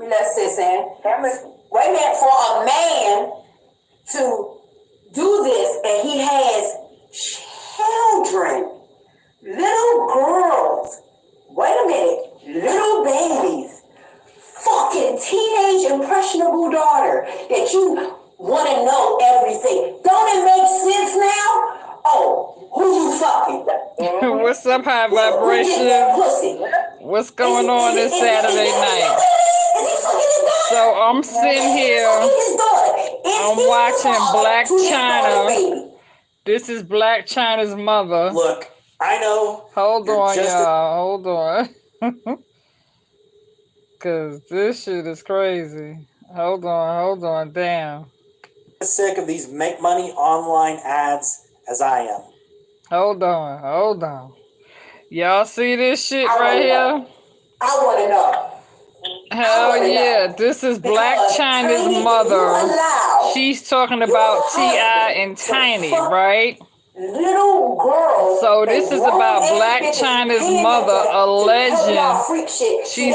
Let's listen. Wait a minute, for a man to do this, and he has children, little girls. Wait a minute, little babies, fucking teenage impressionable daughter that you want to know everything. Don't it make sense now? Oh, who you fucking? What's up, high vibration? What's going on this Saturday night? So I'm sitting here, I'm watching Black China. This is Black China's mother. Look, I know. Hold on, y'all. Hold on. Cause this shit is crazy. Hold on, damn. As sick of these make money online ads as I am. Hold on. Y'all see this shit right here? I want to know. Hell yeah, this is Black China's mother. She's talking about T.I. and Tiny, right? Little girl. So this is about Black China's mother alleging. She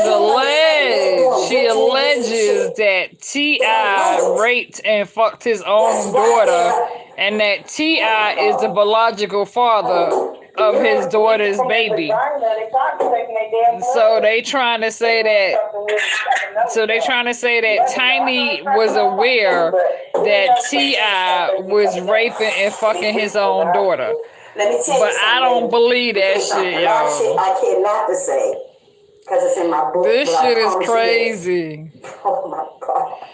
alleges that T.I. raped and fucked his own daughter, and that T.I. is the biological father of his daughter's baby. So they trying to say that Tiny was aware that T.I. was raping and fucking his own daughter. Let me tell you but I don't believe that shit, y'all. I cannot to say, because it's in my book. This shit is crazy. Oh my God.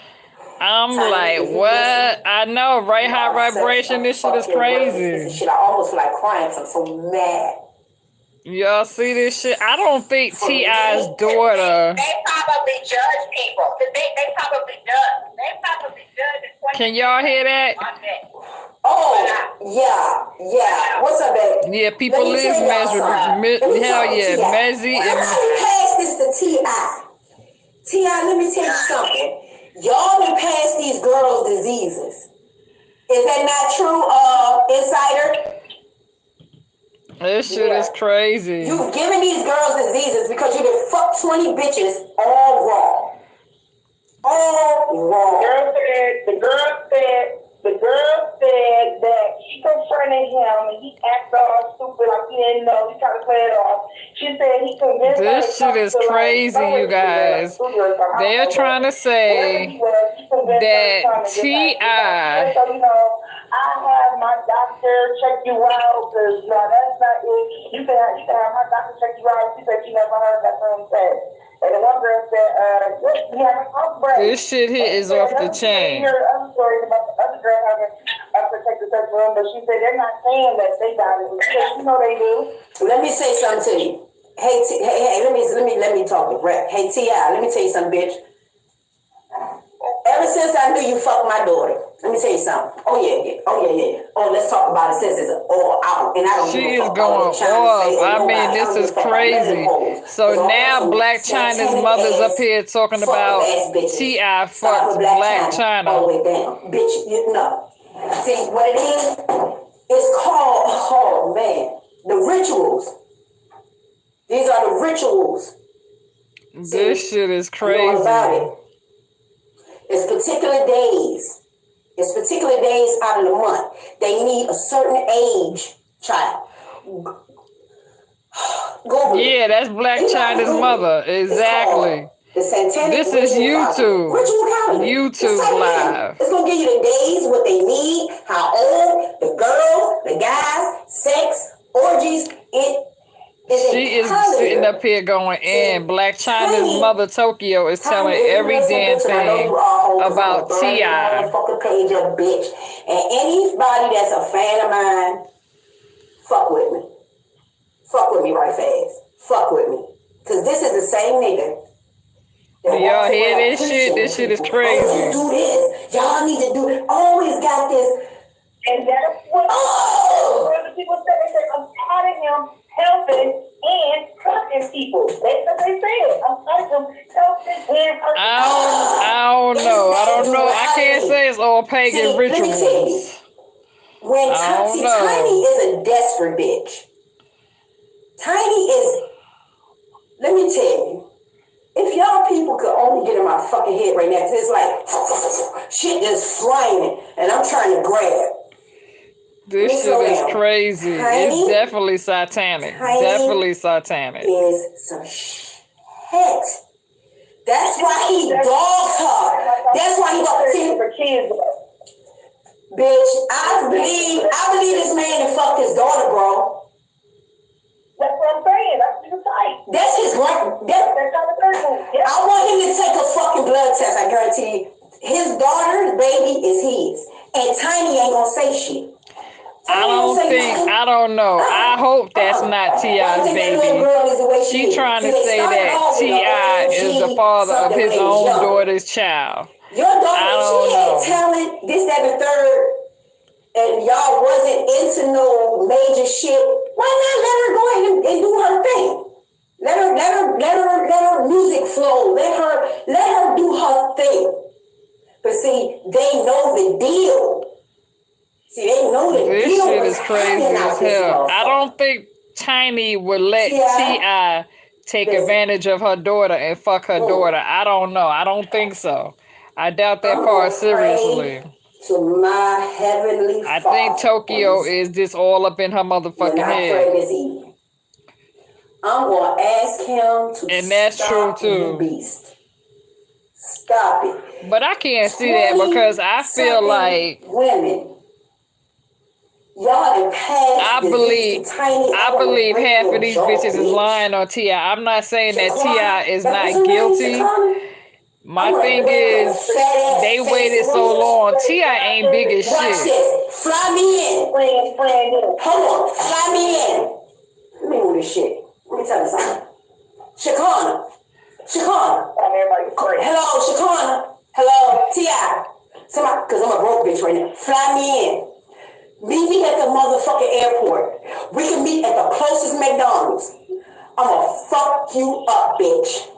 I'm like, what? I know, right? High vibration, this shit is crazy. This shit, I almost feel like crying because I'm so mad. Y'all see this shit? I don't think T.I.'s daughter. They probably judge people. They probably judge. Can y'all hear that? Oh, yeah. What's up, baby? Yeah, people is measuring. Hell yeah, Mezzy and. Pass this to T.I. T.I., let me tell you something. Y'all done passed these girls diseases. Is that not true, Insider? This shit is crazy. You've given these girls diseases because you done fucked 20 bitches all wrong. All wrong. The girl said that she confronted him and he acted all stupid like he didn't know. He tried to play it off. She said he convinced her. This shit is crazy, you guys. They're trying to say that T.I. So, I have my doctor check you out because that's not it. You can have my doctor check you out. She said she never heard that from him. And the one girl said, we have an outbreak. This shit here is off the chain. I heard other stories about the other girl having a protective sex room, but she said they're not saying that they got it. You know they do. Let me say something to you. Hey, let me talk with Brett. Hey, T.I., let me tell you something, bitch. Ever since I knew you fucked my daughter, let me tell you something. Oh yeah. Oh, let's talk about it since it's all out. And I don't She is going off. I mean, this is crazy. So now Black China's mother's up here talking about T.I. fucked Black China. All the way down. Bitch, you know. See what it is? It's called, oh man, the rituals. These are the rituals. This shit is crazy. It's particular days. It's particular days out of the month. They need a certain age child. Yeah, that's Black China's mother. Exactly. This is YouTube. YouTube Live. It's going to give you the days, what they need, how old, the girls, the guys, sex, orgies. She is sitting up here going in. Black China's mother Tokyo is telling every damn thing about T.I. Fucking page up, bitch. And anybody that's a fan of mine, fuck with me. Fuck with me right fast. Fuck with me. Because this is the same nigga. Do y'all hear this shit? This shit is crazy. Oh, do this. Y'all need to do it. Always got this. And that's what the people say. They say, I'm tired of him helping and hurting people. That's what they said. I'm tired of him helping and hurting. I don't know. I can't say it's all pagan rituals. When Tiny is a desperate bitch. Tiny is, let me tell you, If y'all people could only get in my fucking head right now, 'cause it's like shit just flying, and I'm trying to grab. This shit slow is down. crazy. Tiny. It's definitely satanic. Tiny. Definitely satanic. Is some shit. That's why he dogs her. That's why he got for kids. bitch. I believe this man and fucked his daughter, bro. That's what I'm saying. That's his type. That's his right. That kind of person. Yeah. I want him to take a fucking blood test. I guarantee you. His daughter's baby is his, and Tiny ain't gonna say shit. I don't know. I hope that's not T.I.'s baby. She trying to say that T.I. is the father of his own daughter's child. Your daughter, don't she had know. talent, this, that, and the third, and y'all wasn't into no major shit. Why not let her go ahead and do her thing? Let her music flow. Let her do her thing. But see, they know the deal. See, they know the This deal. shit was is crazy happening as out this hell. I motherfucker. don't think Tiny would let T.I. T.I. take Listen. advantage of her daughter and fuck her daughter. I don't know. I don't think so. I doubt that I'm part gonna seriously. pray to my heavenly I Father. think Tokyo is just all up in her motherfucking when I pray head. this evening. I'm gonna ask him to And that's stop true, too. the beast. Stop it. But I can't see that because I feel 20-something like women. Y'all done passed I the believe to Tiny. I wanna believe break half your of these jaw, bitches is bitch. lying on T.I. I'm not saying that Shaquana, T.I. is that not was her name, guilty. Shaquana? My thing is they waited so long. T.I. ain't big as Watch shit. this. Fly me in. Hold on. Fly me in. Let me move this shit. Let me tell you something. Shaquana. Hello, Shaquana. Hello, T.I. Somebody, because I'm a broke bitch right now. Fly me in. Meet me at the motherfucking airport. We can meet at the closest McDonald's. I'ma fuck you up, bitch.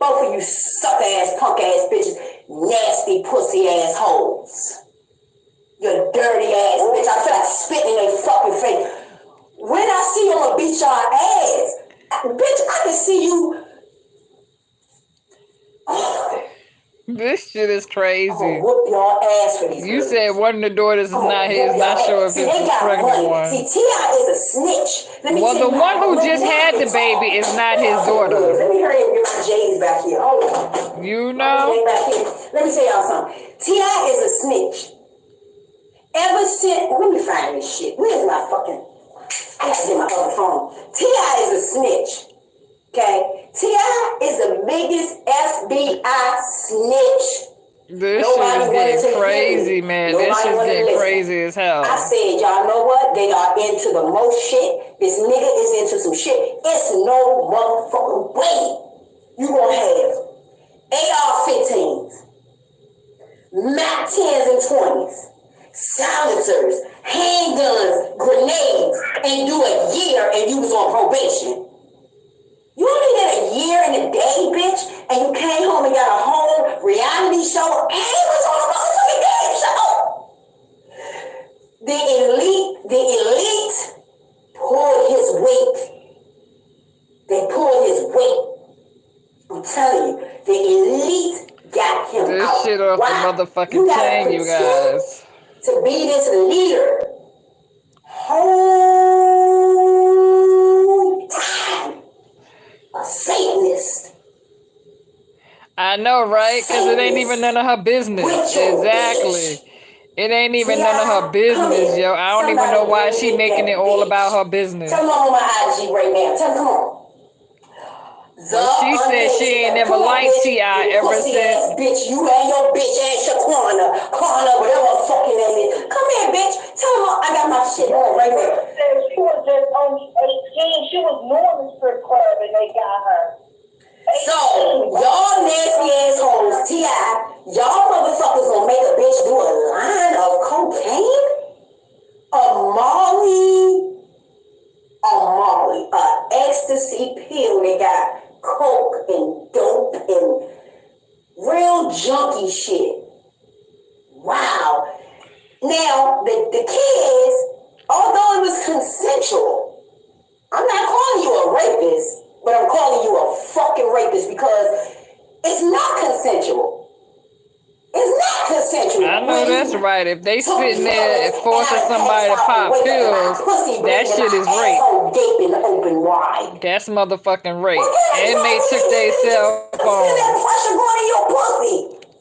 Both of you suck ass, punk ass bitches, nasty pussy ass hoes. You dirty ass bitch. I feel like spitting in their fucking face. When I see you, I'ma beat y'all ass. Bitch, I can see you. This shit is I'm crazy. gonna whoop y'all ass for these You girls. said one of the daughters is not his. Not sure if See, it's they the got pregnant money. one. See, T.I. is a snitch. Let me Well, tell the you one how- who let just me had the talk. baby is not his Let daughter. me hurry and get my J's back here. Hold on. You My know? J's back here. Let me tell y'all something. T.I. is a snitch. Ever since, let me find this shit. Where's my fucking, I gotta get my other phone. T.I. is a snitch. Okay? T.I. is the biggest FBI snitch. This Nobody shit is wanted to getting hear crazy, me. man. Nobody This shit's wanted to getting listen. crazy as hell. I said, y'all know what? They are into the most shit. This nigga is into some shit. It's no motherfucking way you gonna have AR-15s, MAC 10s and 20s, silencers, handguns, grenades, and do a year and you was on probation. You only did a year and a day, bitch, and you came home and got a whole reality show and was on a motherfucking game show. The elite pulled his weight. They pulled his weight. I'm telling you, the elite got him This out. shit off Why? the motherfucking You gotta chain, you pretend guys. to be this leader. Whole time. A Satanist. I know, right? Because it ain't even none of her business. With your Exactly. bitch. It ain't even none of her Come business, here. yo. I don't even know why she making it all about her business. Tell them I'm on my IG right now. Tell them, come on. Well, she said she ain't never liked T.I. ever since. Bitch, you and your bitch ass Shaquana, whatever her fucking name is. Come here, bitch. Tell them I got my shit on right there. She was just only 18. She was new in the strip club and they got her. So, y'all nasty assholes, T.I., y'all motherfuckers gonna make a bitch do a line of cocaine? A Molly, ecstasy pill. They got coke and dope and real junkie shit. Wow. Now, the kids, although it was consensual, I'm not calling you a rapist, but I'm calling you a fucking rapist. this because it's not consensual. It's not consensual. I know that's right. If they sitting there and forcing somebody to pop pills, that shit is rape. Gaping open wide. That's motherfucking rape. And they took their cell phone.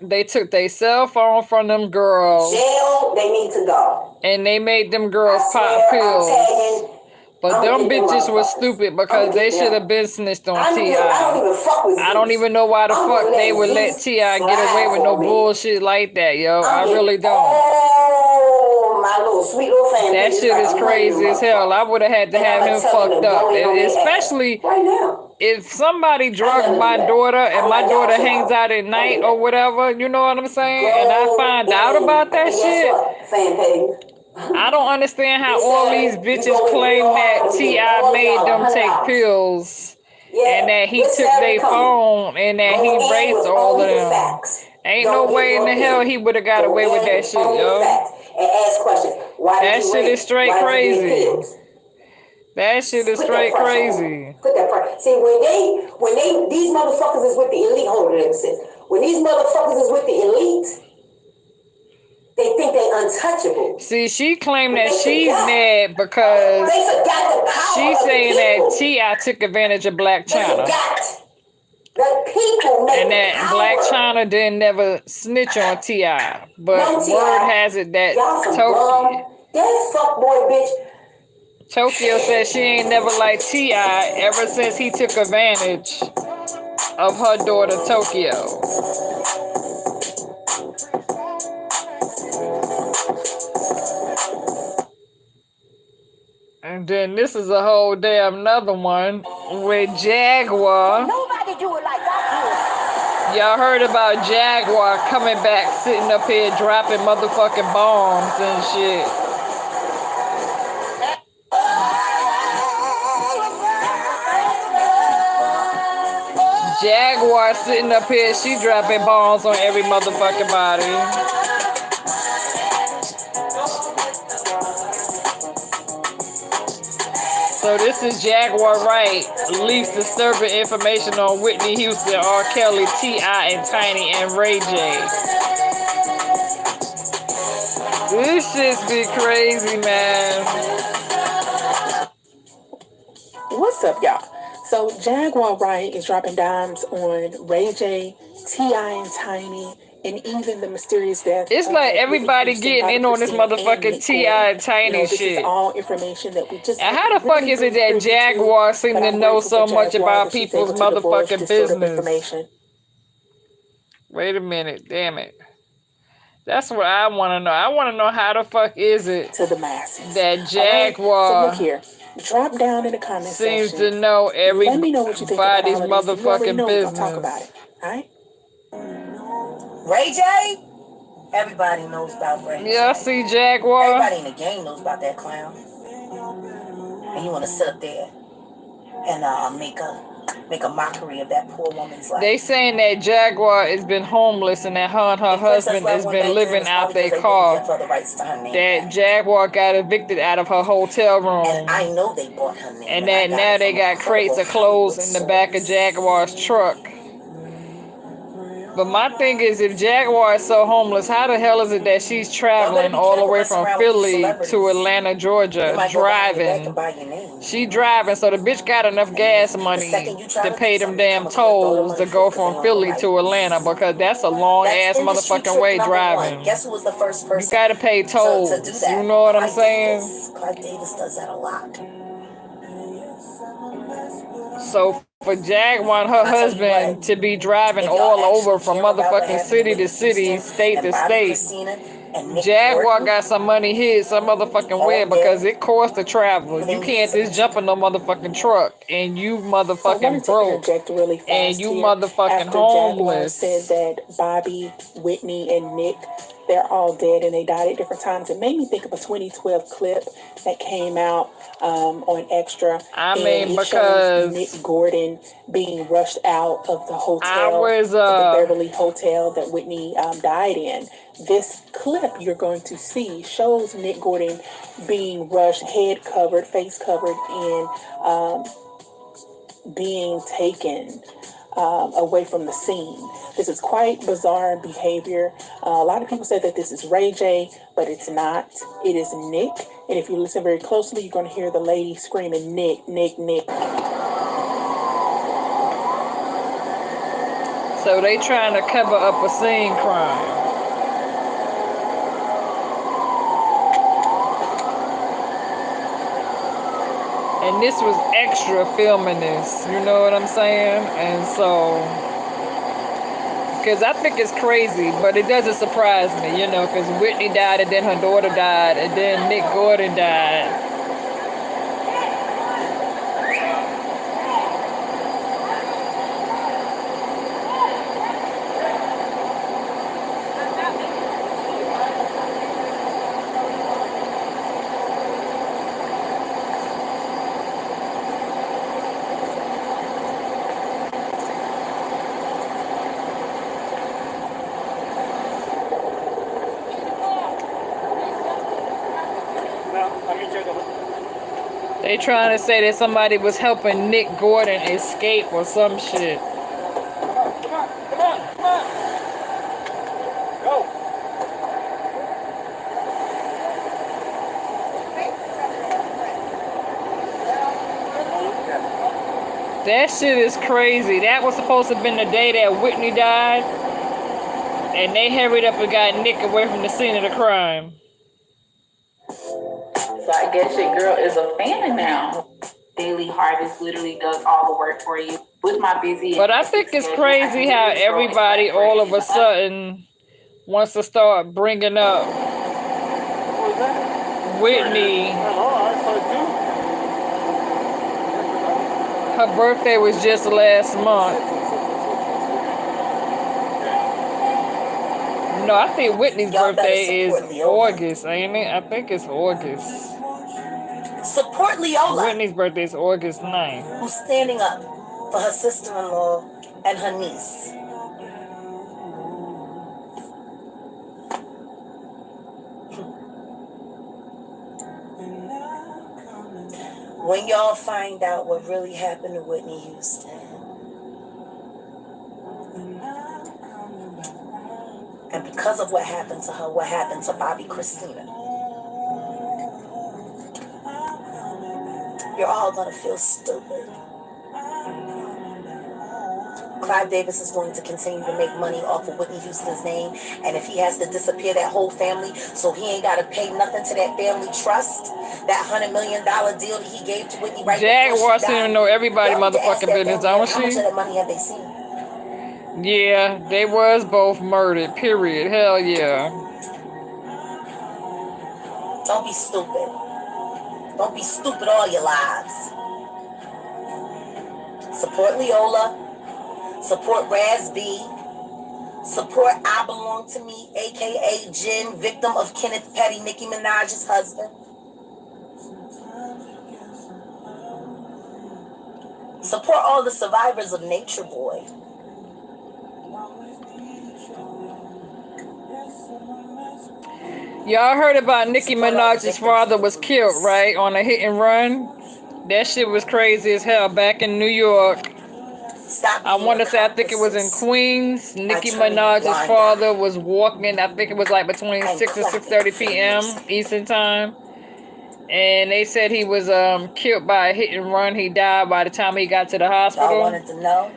They took their cell phone from them girls. Jail, they need to go. And they made them girls pop pills. But them bitches was stupid because they should have been snitched on T.I. I don't even know why the fuck they would let T.I. get away with no bullshit like that, yo. I really don't. Oh, my little sweet little family. That shit is crazy as hell. I would have had to have him fucked up. Especially if somebody drugged my daughter and my daughter hangs out at night or whatever, you know what I'm saying? And I find out about that shit. I don't understand how all these bitches claim that T.I. made them take pills and that he took their phone and that he raped all of them. Ain't no way in the hell he would have got away with that shit, yo. That shit is straight crazy. That shit is straight crazy. See, when these motherfuckers is with the elite, hold it, when these motherfuckers is with the elite, they think they untouchable. See, she claimed that she's mad because she's saying that T.I. took advantage of Black China. And that Black China didn't never snitch on T.I. But word has it that Tokyo said she ain't never liked T.I. ever since he took advantage of her daughter Tokyo. And then this is a whole damn another one with Jaguar. Nobody do it like I do. Y'all heard about Jaguar coming back, sitting up here dropping motherfucking bombs and shit. Jaguar sitting up here, she dropping bombs on every motherfucking body. So this is Jaguar Wright, leaks disturbing information on Whitney Houston, R. Kelly, T.I., and Tiny, and Ray J. This shit be crazy, man. What's up, y'all? So Jaguar Wright is dropping dimes on Ray J, T.I., and Tiny, and even the mysterious death. It's like everybody getting in on this motherfucking T.I. and Tiny this shit. Is all information that we just. And how the fuck is it that Jaguar seem to know so much about people's motherfucking business? Wait a minute, damn it. That's what I want to know. I want to know how the fuck is it to the masses that Jaguar so look here. Drop down in the comments seems section. to know Let me know what you think about everybody's motherfucking business. Talk about it, all right? Ray J, everybody knows about Ray J. Yeah, I see Jaguar. Everybody in the game knows about that clown. And you want to sit up there and make a mockery of that poor woman's life. They saying that Jaguar has been homeless and that her and her husband has been living out their car. That Jaguar got evicted out of her hotel room. And I know they bought her name. And that now they got crates of clothes in the back of Jaguar's truck. But my thing is, if Jaguar is so homeless, how the hell is it that she's traveling all the way from Philly to Atlanta, Georgia, driving? She driving, so the bitch got enough gas money to pay them damn tolls to go from Philly to Atlanta, because that's a long ass motherfucking way driving. Guess who was the first person? You gotta pay tolls. You know what I'm saying? Clark Davis does that a lot. So for Jaguar and her husband to be driving all over from motherfucking city to city, state to state, Jaguar got some money here some motherfucking way, because it costs to travel. You can't just jump in no motherfucking truck and you motherfucking broke and you motherfucking homeless. Said that Bobby, Whitney, and Nick, they're all dead and they died at different times. It made me think of a 2012 clip that came out on Extra. I mean, because Nick Gordon being rushed out of the hotel, the Beverly Hotel that Whitney died in. This clip you're going to see shows Nick Gordon being rushed, head covered, face covered, and being taken away from the scene. This is quite bizarre behavior. A lot of people said that this is Ray J, but it's not. It is Nick. And if you listen very closely, you're going to hear the lady screaming, Nick, Nick, Nick. So they trying to cover up a scene crime. And this was extra filming this, you know what I'm saying? And so, because I think it's crazy, but it doesn't surprise me, you know, because Whitney died and then her daughter died and then Nick Gordon died. They trying to say that somebody was helping Nick Gordon escape or some shit. Come on. Go. That shit is crazy. That was supposed to have been the day that Whitney died. And they hurried up and got Nick away from the scene of the crime. So I guess your girl is a fan now. Daily Harvest literally does all the work for you. With my busy... But I think it's crazy how everybody all of a sudden wants to start bringing up Whitney. Her birthday was just last month. No, I think Whitney's birthday is August, ain't it? I think it's August. Support Leola. Whitney's birthday is August 9th. Who's standing up for her sister-in-law and her niece. When y'all find out what really happened to Whitney Houston, and because of what happened to her, what happened to Bobby Christina, you're all gonna feel stupid. Clive Davis is going to continue to make money off of Whitney Houston's name, and if he has to disappear that whole family so he ain't got to pay nothing to that family trust, that $100 million deal that he gave to Whitney right Jack before she Washington died, know everybody motherfucking business, don't how much she? of that money have they seen? Yeah, they was both murdered, period. Hell yeah. Don't be stupid. Don't be stupid all your lives. Support Leola. Support Raz B. Support I Belong to Me, a.k.a. Jen, victim of Kenneth Petty, Nicki Minaj's husband. Support all the survivors of Nature Boy. Y'all heard about Nicki Minaj's father was killed, right? On a hit and run? That shit was crazy as hell back in New York. I want to say, I think it was in Queens. Nicki Minaj's father was walking, I think it was like between 6 and 6:30 p.m. Eastern time. And they said he was killed by a hit and run. He died by the time he got to the hospital. Y'all wanted to know?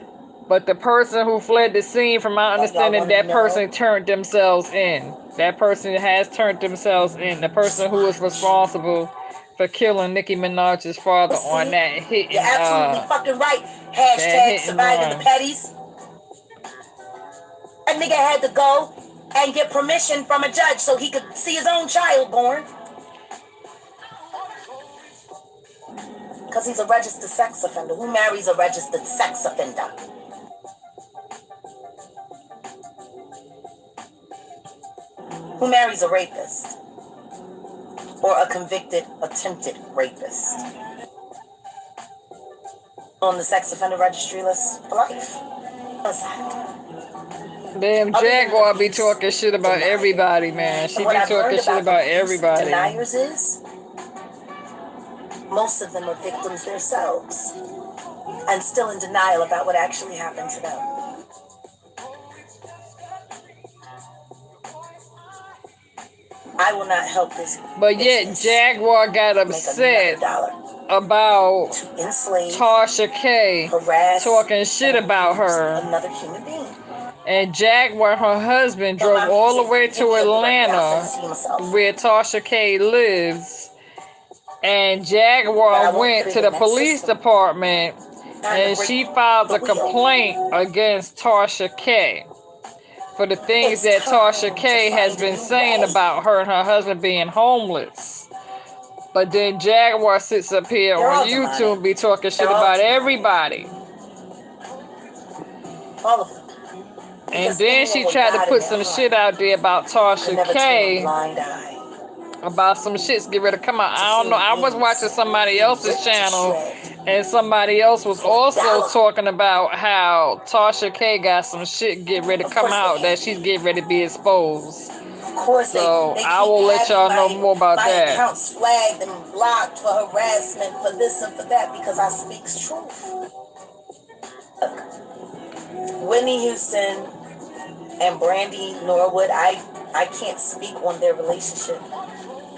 But the person who fled the scene, from my understanding, that person turned themselves in. That person has turned themselves in. The person who was responsible for killing Nicki Minaj's father on that hit and You're absolutely fucking right. Hashtag surviving the petties. That nigga had to go and get permission from a judge so he could see his own child born. Because he's a registered sex offender. Who marries a registered sex offender? Who marries a rapist? Or a convicted, attempted rapist? On the sex offender registry list for life. What's that? Damn, Jaguar be talking shit about everybody, man. She be talking shit about everybody. Deniers is, most of them are victims themselves. and still in denial about what actually happened to them. I will not help this. But yet Jaguar got upset about Tasha K talking shit about her. Another human being. And Jaguar, her husband, drove all the way to Atlanta where Tasha K lives. And Jaguar went to the police department and she filed a complaint against Tasha K for the things that Tasha K has been saying about her and her husband being homeless. But then Jaguar sits up here on YouTube and be talking shit about everybody. All of them. And then she tried to put some shit out there about Tasha K. About some shit's get ready to come out. I don't know. I was watching somebody else's channel and somebody else was also talking about how Tasha K got some shit get ready to come out that she's getting ready to be exposed. So I will let y'all know more about that. Accounts flagged and blocked for harassment, for this and for that, because I speak truth. Look, Whitney Houston and Brandy Norwood, I can't speak on their relationship.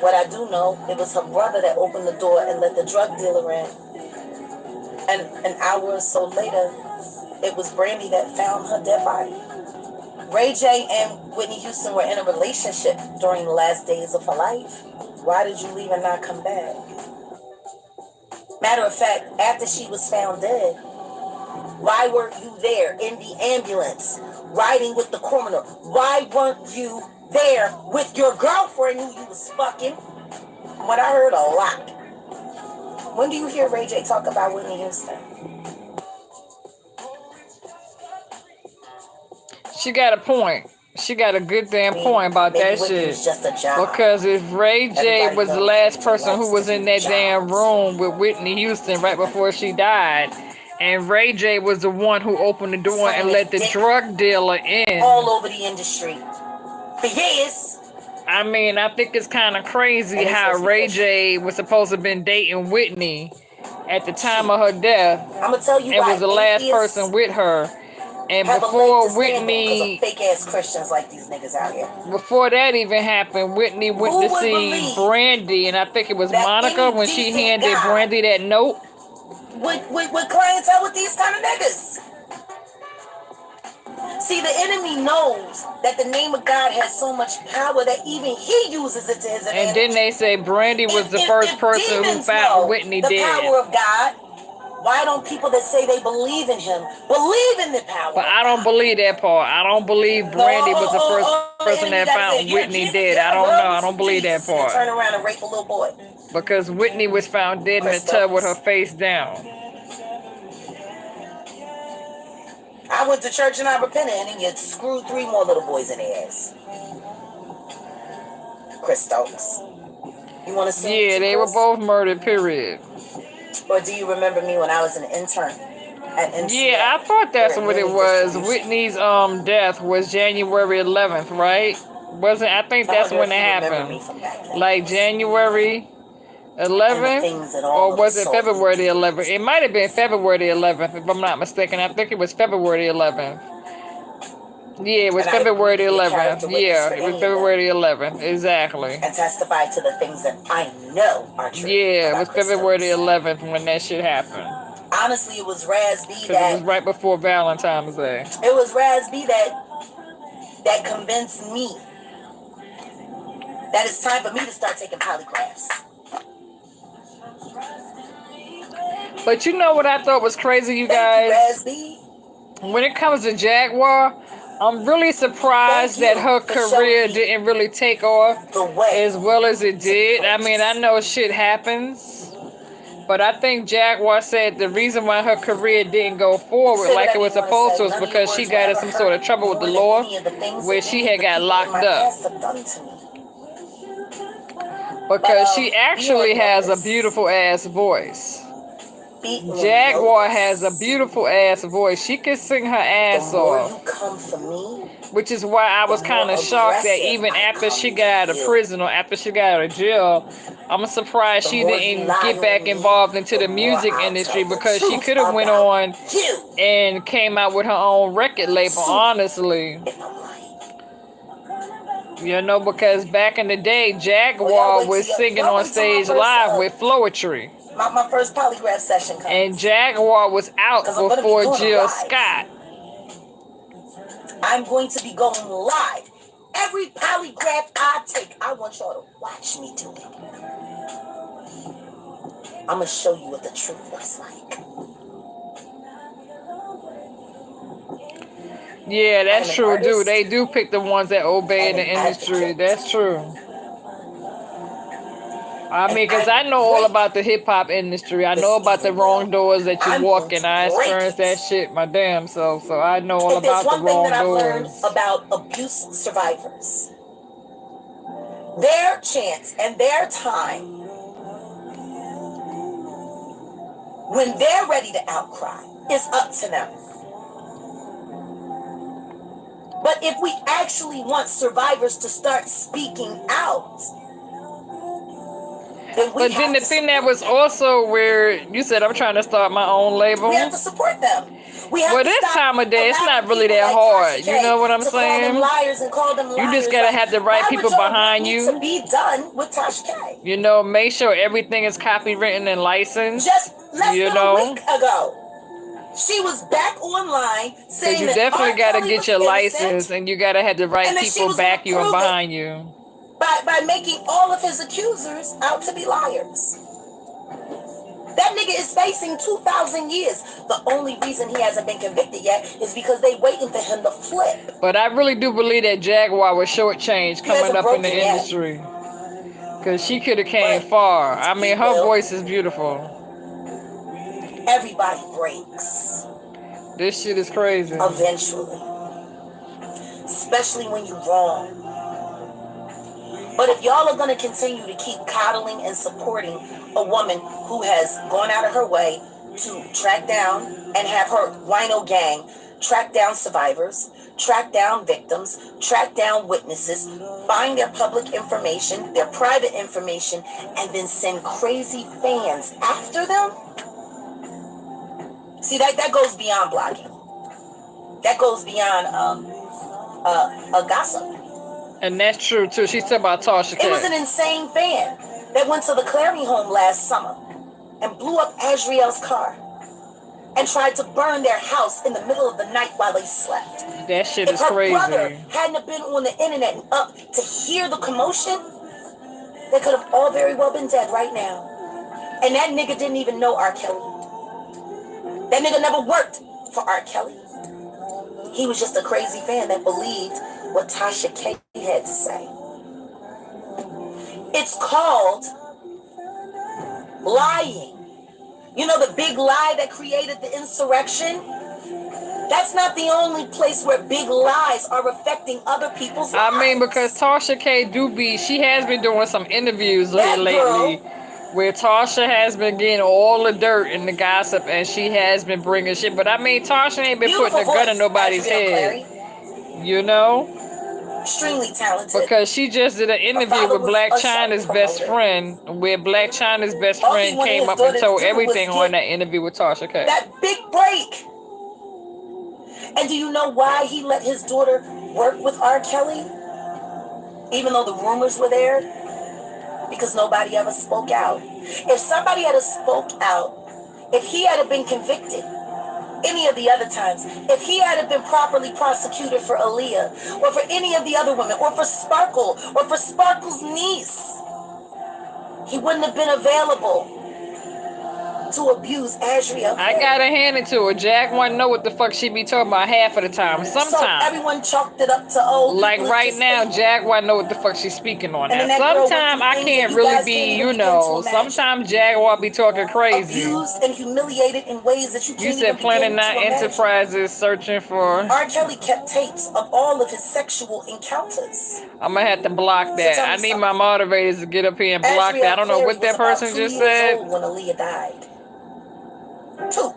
What I do know, it was her brother that opened the door and let the drug dealer in. And an hour or so later, it was Brandy that found her dead body. Ray J and Whitney Houston were in a relationship during the last days of her life. Why did you leave and not come back? Matter of fact, after she was found dead, why weren't you there in the ambulance, riding with the coroner? Why weren't you there with your girlfriend who you was fucking? When I heard a lot. When do you hear Ray J talk about Whitney Houston? She got a point. She got a good damn point about that shit. Because if Ray J was the last person who was in that damn room with Whitney Houston right before she died, and Ray J was the one who opened the door and let the drug dealer in. All over the industry. For years. I mean, I think it's kind of crazy how Ray J was supposed to have been dating Whitney at the time of her death. I'm gonna tell you and was the last person with her. And before Whitney, fake ass Christians like these niggas out here. Before that even happened, Whitney went to see Brandy, and I think it was Monica when she handed Brandy that note. With clientele with these kind of niggas. See, the enemy knows that the name of God has so much power that even he uses it to his advantage. And then they say Brandy was the first person who found Whitney dead. The power of God. Why don't people that say they believe in him believe in the power? But I don't believe that part. I don't believe Brandy was the first person that found Whitney dead. I don't know. I don't believe that part. Turn around and rape a little boy. Because Whitney was found dead in the tub with her face down. I went to church and I repented, and then you screwed 3 more little boys in the ass. Chris Stokes. You want to see? Yeah, they were both murdered, period. Or do you remember me when I was an intern at NCA? Yeah, I thought that's what it was. Whitney's death was January 11th, right? Wasn't I think that's when it happened. Like January 11th? Or was it February the 11th? It might have been February the 11th, if I'm not mistaken. I think it was February the 11th. Yeah, it was February the 11th. Yeah, it was February the 11th. Exactly. And testify to the things that I know are true. Yeah, it was February the 11th when that shit happened. Honestly, it was Raz B that... It was right before Valentine's Day. It was Raz B that convinced me that it's time for me to start taking polygraphs. But you know what I thought was crazy, you guys? Raz B. When it comes to Jaguar, I'm really surprised that her career didn't really take off as well as it did. I mean, I know shit happens, but I think Jaguar said the reason why her career didn't go forward like it was supposed to is because she got in some sort of trouble with the law where she had got locked up. Because she actually has a beautiful ass voice. Jaguar has a beautiful ass voice. She can sing her ass off. You come for me, which is why I was kind of shocked that even after she got out of prison or after she got out of jail, I'm surprised she didn't get back involved into the music industry, because she could have went on and came out with her own record label, honestly. You know, because back in the day, Jaguar was singing on stage live with Floetry. My first polygraph session comes. And Jaguar was out before Jill Scott. I'm going to be going live. Every polygraph I take, I want y'all to watch me do it. I'm going to show you what the truth looks like. Yeah, that's true, dude. They do pick the ones that obey in the industry. That's true. I mean, because I know all about the hip-hop industry. I know about the wrong doors that you walk in. I experienced that shit my damn self. So I know all about the wrong doors. About abuse survivors, their chance and their time, when they're ready to outcry, is up to them. But if we actually want survivors to start speaking out, but then the thing that was also where you said, I'm trying to start my own label. We have to support them. Well, this time of day, it's not really that hard. You know what I'm saying? You just gotta have the right people behind you. To be done with Tasha K. You know, make sure everything is copywritten and licensed. Just less than a week ago, she was back online saying you definitely gotta get your license, and you gotta have the right people back you and behind you. By making all of his accusers out to be liars. That nigga is facing 2,000 years. The only reason he hasn't been convicted yet is because they waiting for him to flip. But I really do believe that Jaguar was shortchanged coming up in the industry. Because she could have came far. I mean, her voice is beautiful. Everybody breaks. This shit is crazy. Eventually. Especially when you're wrong. But if y'all are going to continue to keep coddling and supporting a woman who has gone out of her way to track down and have her wino gang track down survivors, track down victims, track down witnesses, find their public information, their private information, and then send crazy fans after them, see, that goes beyond blogging. That goes beyond a gossip. And that's true too. She said about Tasha K. It was an insane fan that went to the Clary home last summer and blew up Adriel's car and tried to burn their house in the middle of the night while they slept. That shit is crazy. If her brother hadn't been on the internet and up to hear the commotion, they could have all very well been dead right now. And that nigga didn't even know R. Kelly. That nigga never worked for R. Kelly. He was just a crazy fan that believed what Tasha K had to say. It's called lying. You know the big lie that created the insurrection? That's not the only place where big lies are affecting other people's lives. I mean, because Tasha K she has been doing some interviews lately where Tasha has been getting all the dirt and the gossip, and she has been bringing shit. But I mean, Tasha ain't been putting a gun in nobody's head. You know? Extremely talented. Because she just did an interview with Black China's best friend, where Black China's best friend came up and told everything on that interview with Tasha K. That big break. And do you know why he let his daughter work with R. Kelly? Even though the rumors were there? Because nobody ever spoke out. If somebody had spoke out, if he had been convicted, any of the other times, if he had been properly prosecuted for Aaliyah, or for any of the other women, or for Sparkle, or for Sparkle's niece, he wouldn't have been available to abuse Adriel. I gotta hand it to her. Jack wouldn't know what the fuck she be talking about half of the time. Sometimes. So everyone chalked it up to like right now, Jack wouldn't know what the fuck she's speaking on. Now, sometimes I can't really be, you know, sometimes Jack will be talking crazy. Abused and humiliated in ways that you can't You said Planet 9 Enterprises searching for. R. Kelly kept tapes of all of his sexual encounters. I'm gonna have to block that. I need my moderators to get up here and block that. I don't know what that person just said. When Aaliyah died. Two,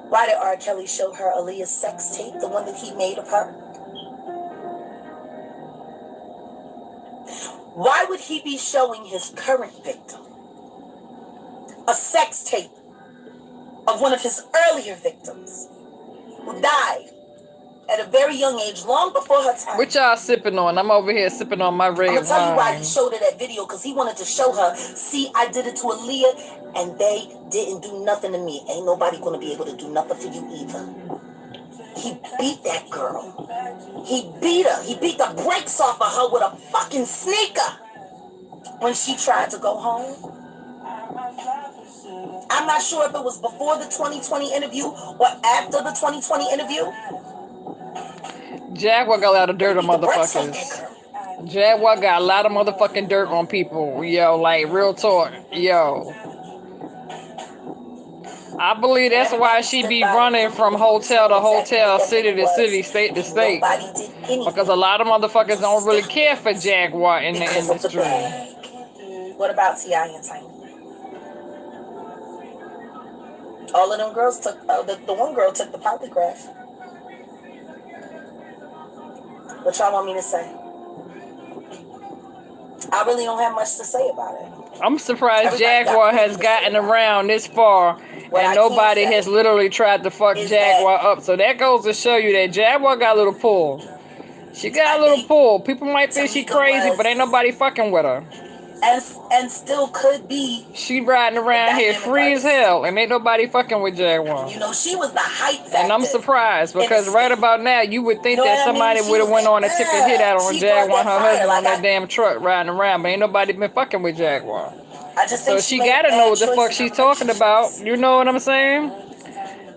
why did R. Kelly show her Aaliyah's sex tape, the one that he made of her? Why would he be showing his current victim a sex tape of one of his earlier victims who died at a very young age, long before her time? What y'all sipping on? I'm over here sipping on my red I'm gonna tell you why he wine. showed her that video, because he wanted to show her, see, I did it to Aaliyah and they didn't do nothing to me. Ain't nobody gonna be able to do nothing for you either. He beat that girl. He beat her. He beat the brakes off of her with a fucking sneaker when she tried to go home. I'm not sure if it was before the 2020 interview or after the 2020 interview. Jaguar got a lot of dirt on motherfuckers. Jaguar got a lot of motherfucking dirt on people. Yo, like, real talk. Yo. I believe that's why she be running from hotel to hotel, city to city, state to state. Because a lot of motherfuckers don't really care for Jaguar in the industry. What about T.I. and Tiny? All of them girls took, the one girl took the polygraph. What y'all want me to say? I really don't have much to say about it. I'm surprised Jaguar has gotten around this far and nobody has literally tried to fuck Jaguar up. So that goes to show you that Jaguar got a little pull. She got a little pull. People might think she crazy, but ain't nobody fucking with her. And still could be. She riding around here free as hell and ain't nobody fucking with Jaguar. You know, she was the hype factor. And I'm surprised because right about now you would think that somebody would have went on and took a hit out on Jaguar and her husband on that damn truck riding around, but ain't nobody been fucking with Jaguar. So she gotta know what the fuck she's talking about. You know what I'm saying?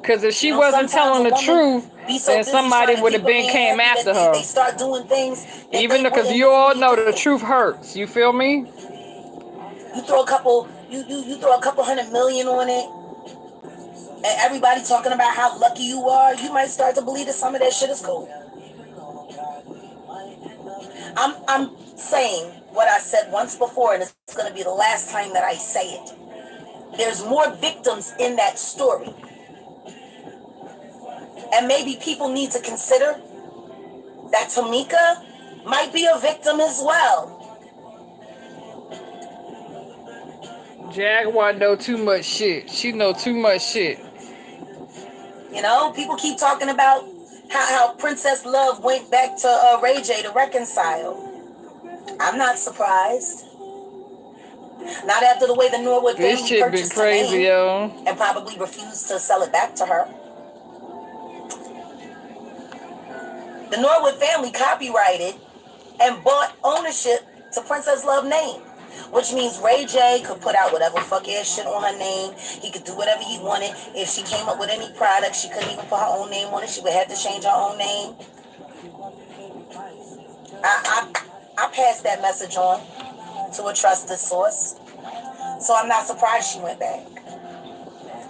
Because if she wasn't telling the truth, then somebody would have been came after her. They start doing things. Even because you all know that the truth hurts. You feel me? You throw a couple, you throw a couple $100 million on it, and everybody talking about how lucky you are. You might start to believe that some of that shit is cool. I'm saying what I said once before, and it's going to be the last time that I say it. There's more victims in that story, and maybe people need to consider that Tamika might be a victim as well. Jaguar know too much shit. She know too much shit. You know, people keep talking about how Princess Love went back to Ray J to reconcile. I'm not surprised. Not after the way the Norwood family purchased her name and probably refused to sell it back to her. The Norwood family copyrighted and bought ownership to Princess Love's name. Which means Ray J could put out whatever fuck ass shit on her name. He could do whatever he wanted. If she came up with any product, she couldn't even put her own name on it. She would have to change her own name. I passed that message on to a trusted source. So I'm not surprised she went back.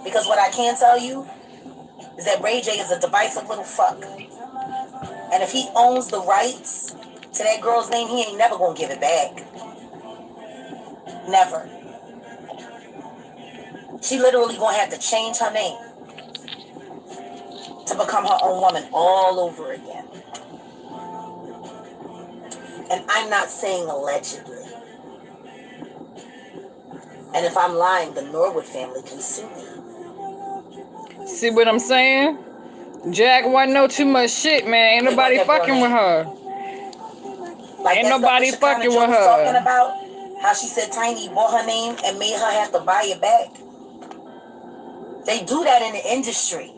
Because what I can tell you is that Ray J is a divisive little fuck. And if he owns the rights to that girl's name, he ain't never gonna give it back. Never. She literally gonna have to change her name to become her own woman all over again. And I'm not saying allegedly. And if I'm lying, the Norwood family can sue me. See what I'm saying? Jaguar know too much shit, man. Ain't nobody fucking with her. Like ain't nobody fucking with her. Talking about how she said Tiny bought her name and made her have to buy it back. They do that in the industry.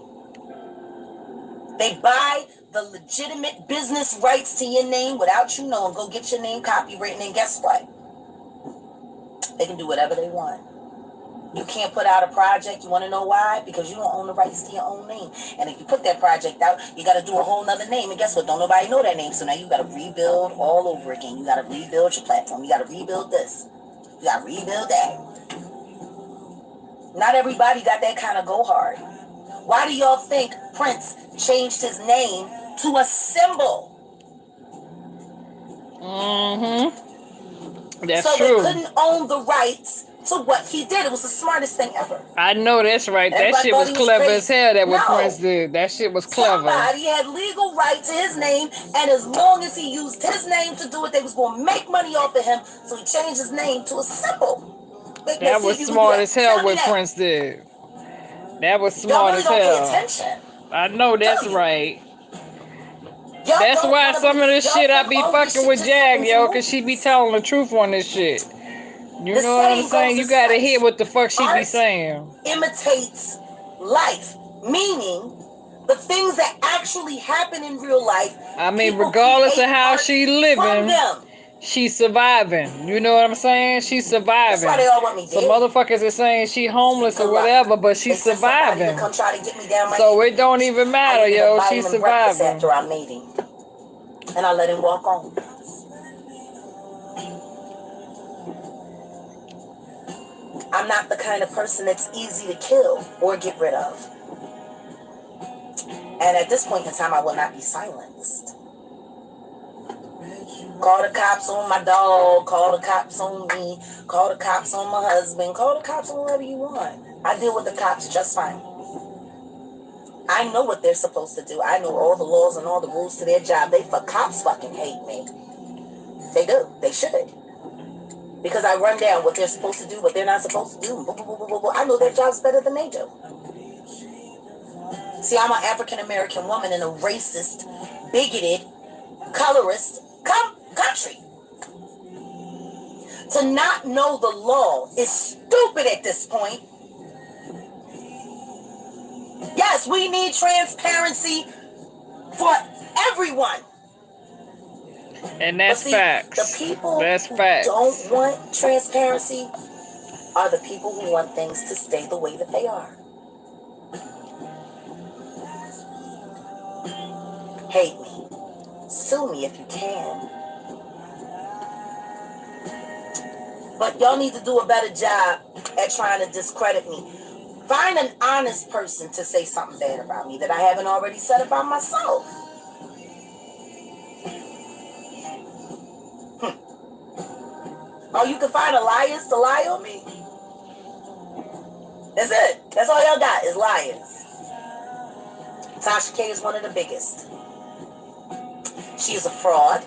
They buy the legitimate business rights to your name without you knowing. Go get your name copywritten, and guess what? They can do whatever they want. You can't put out a project. You want to know why? Because you don't own the rights to your own name. And if you put that project out, you got to do a whole nother name. And guess what? Don't nobody know that name. So now you got to rebuild all over again. You got to rebuild your platform. You got to rebuild this. You got to rebuild that. Not everybody got that kind of go hard. Why do y'all think Prince changed his name to a symbol? That's so true. they couldn't own the rights to what he did. It was the smartest thing ever. I know that's right. And that shit was clever as hell. That what Prince did. That shit was clever. Somebody had legal right to his name, and as long as he used his name to do it, they was gonna make money off of him. So he changed his name to a symbol. That was smart as hell what Prince did. That was smart as hell. Y'all really don't pay attention. I know that's right. That's why some of this shit I be fucking with Jag, yo, cause she be telling the truth on this shit. You know what I'm saying? You gotta hear what the fuck she be saying. Imitates life, meaning the things that actually happen in real life. I mean, regardless of how she living, she's surviving. You know what I'm saying? She's surviving. That's why they all want me dead. So motherfuckers are saying she homeless or whatever, but she's surviving. Come try to get me down so it don't even matter, yo. She's surviving. After I made him, and I let him walk on. I'm not the kind of person that's easy to kill or get rid of. And at this point in time, I will not be silenced. Call the cops on my dog, call the cops on me, call the cops on my husband, call the cops on whoever you want. I deal with the cops just fine. I know what they're supposed to do. I know all the laws and all the rules to their job. Cops fucking hate me. They do. They should. Because I run down what they're supposed to do, what they're not supposed to do. I know their job's better than they do. See, I'm an African-American woman in a racist, bigoted, colorist country. To not know the law is stupid at this point. Yes, we need transparency for everyone. And that's facts. The people that's facts. who don't want transparency are the people who want things to stay the way that they are. Hate me. Sue me if you can. But y'all need to do a better job at trying to discredit me. Find an honest person to say something bad about me that I haven't already said about myself. Oh, you can find a liars to lie on me? That's it. That's all y'all got is liars. Tasha K is one of the biggest. She is a fraud.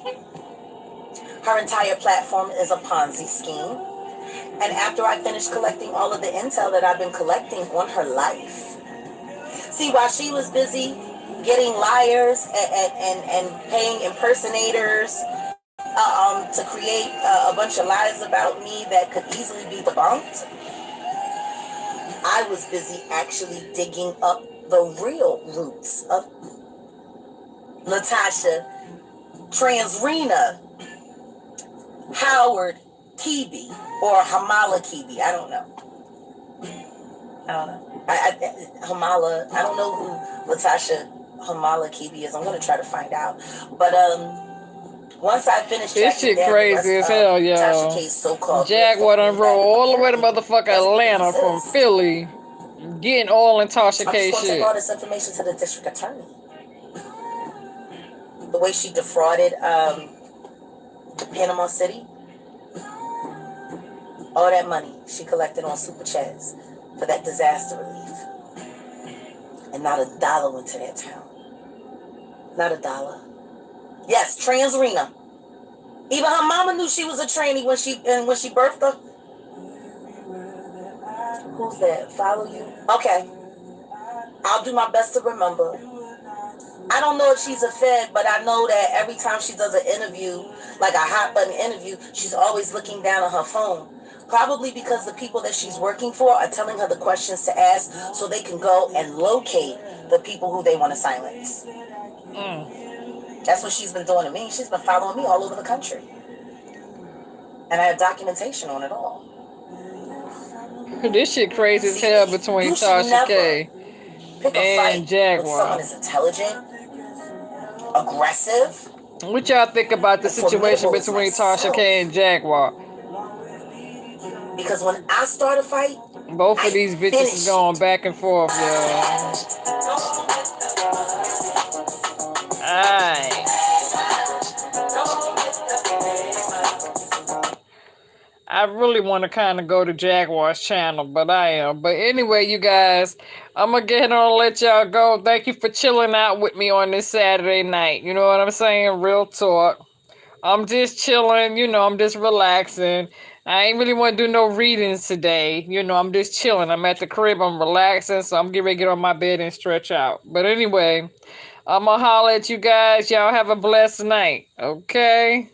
Her entire platform is a Ponzi scheme. And after I finished collecting all of the intel that I've been collecting on her life, see, while she was busy getting liars and paying impersonators to create a bunch of lies about me that could easily be debunked, I was busy actually digging up the real roots of Natasha Transrena Howard Kibi or Hamala Kibi. I don't know. Hamala. I don't know who Natasha Hamala Kibi is. I'm gonna try to find out. But once I finish this shit crazy as hell, yo. Jaguar done roll all the way to motherfucking Atlanta from Philly, getting all in Tasha K shit. Take all this information to the district attorney. The way she defrauded Panama City, all that money she collected on super chats for that disaster relief, and not a dollar went to that town. Not a dollar. Yes, Transrena. Even her mama knew she was a tranny when she birthed her. Who's that? Follow you? Okay. I'll do my best to remember. I don't know if she's a Fed, but I know that every time she does an interview, like a hot button interview, she's always looking down at her phone. Probably because the people that she's working for are telling her the questions to ask so they can go and locate the people who they want to silence. That's what she's been doing to me. She's been following me all over the country. And I have documentation on it all. This shit crazy as hell between Tasha K and Jaguar. Someone is intelligent, aggressive. What y'all think about the situation between Tasha K and Jaguar? Because when I start a fight, both of these bitches is going back and forth, yo. Alright. I really want to kind of go to Jaguar's channel, but I am. But anyway, you guys, I'm going to get on and let y'all go. Thank you for chilling out with me on this Saturday night. You know what I'm saying? Real talk. I'm just chilling, you know, I'm just relaxing. I ain't really want to do no readings today. You know, I'm just chilling. I'm at the crib, I'm relaxing, so I'm getting ready to get on my bed and stretch out. But anyway, I'm going to holler at you guys. Y'all have a blessed night, okay?